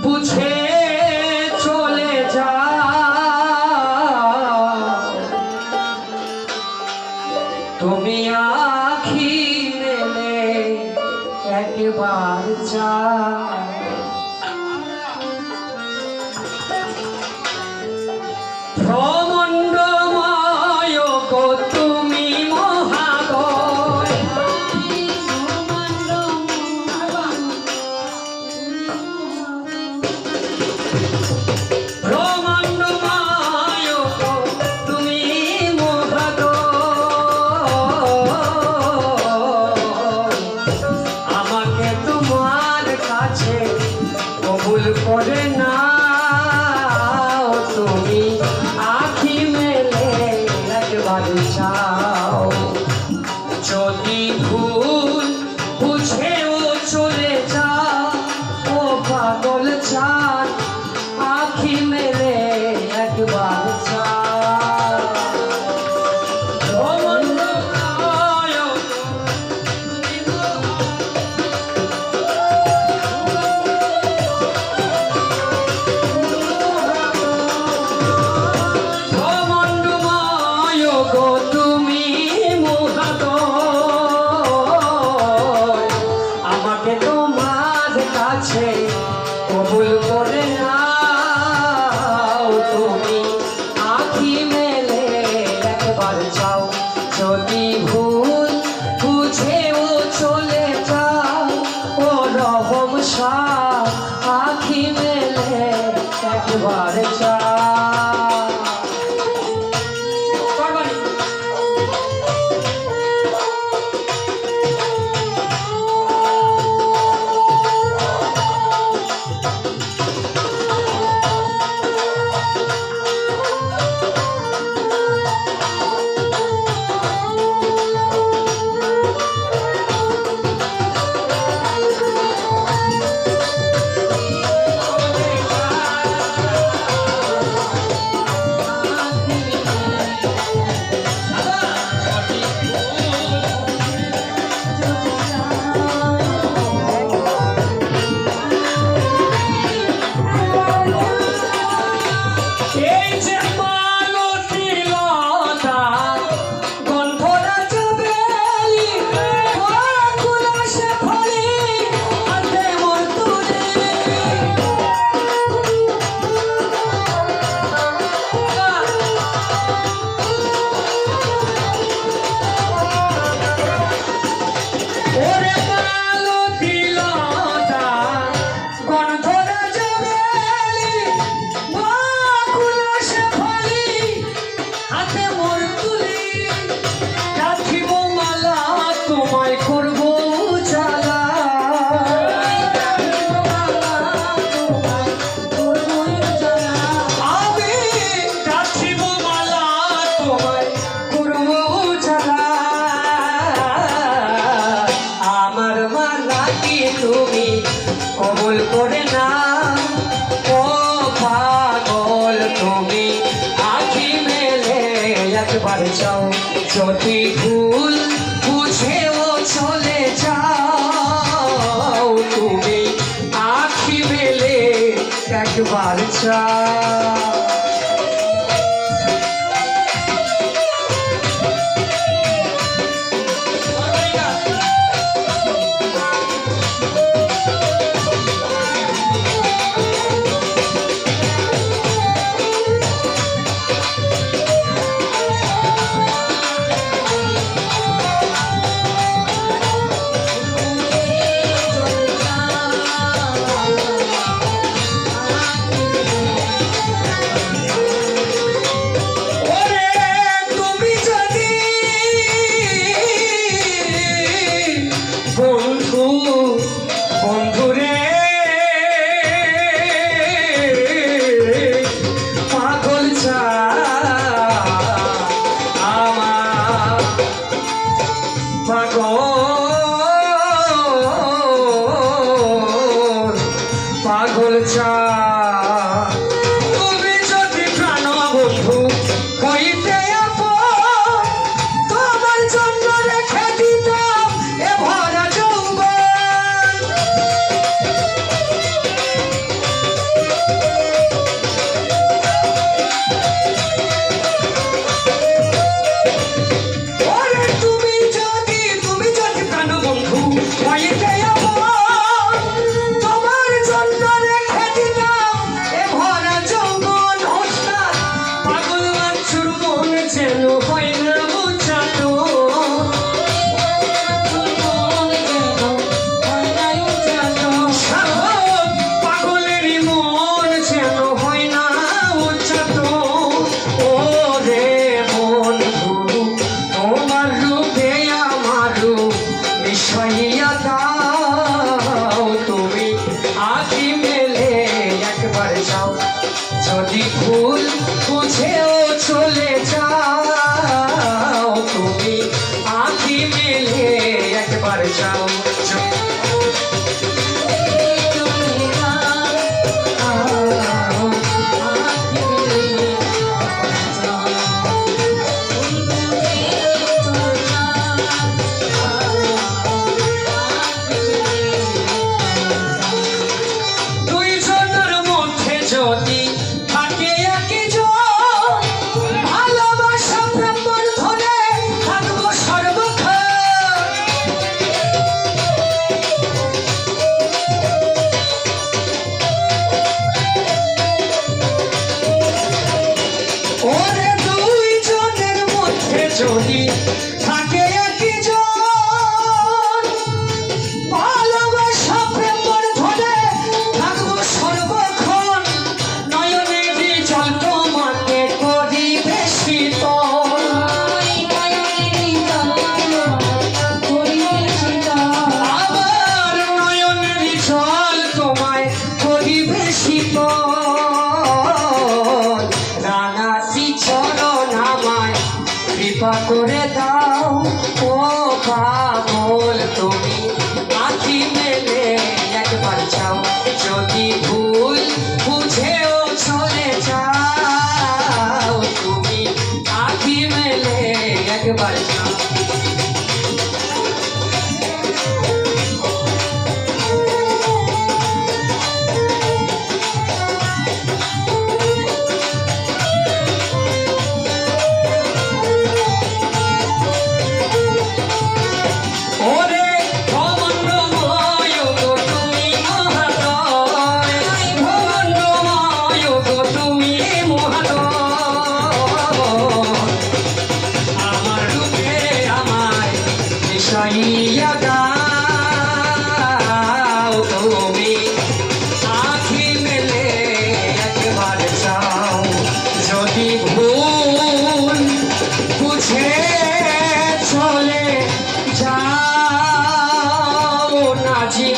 বুঝে চলে যা তুমি আখি মেলে একবার যা করে না তুমি আখি মেলে একবার চাও যদি ভুল বুঝেও চলে যা ও পাগল চান আখি মেলে একবার চাও কবুল করে নাও তুমি আখি মেলে একবার যাও যদি ভুল বুঝেও চলে যাও ও রহম শাহ আখি মেলে একবার যাও কবুল করে না ও পাগল তুমি আখি মেলে একবার যাও যদি ভুল বুঝেও চলে যাও তুমি আখি মেলে একবার যাও বন্ধুরে পাগল চা আমার পাগল চা তুমি যদি প্রাণ বন্ধু কইতে তোমার জন্য রেখে দিতাম এ ভরা যৌবন যদি থাকে একজন ভালোবাসা প্রেম ধরে থাকবো সর্বক্ষণ নয়নেরই জল তোমাকে করিবে শীতল আবার নয়নেরই জল তোমায় করিবে শীতল রাঙাতি চরণ আমায় কৃপা করে দাও ও পাগল তুমি আঁখি মেলে একবার চাও যদি ভুল বুঝেও চলে যাও তুমি আঁখি মেলে একবার চাও ওরে ভবনময় গো তুমি মহাদয় ভবনময় গো তুমি মহাদয় আমার রূপে আমায় মিশাইয়া দাও তুমি আঁখি মেলে একবার চাও যদি ভুল বুঝে চলে যাও নাজি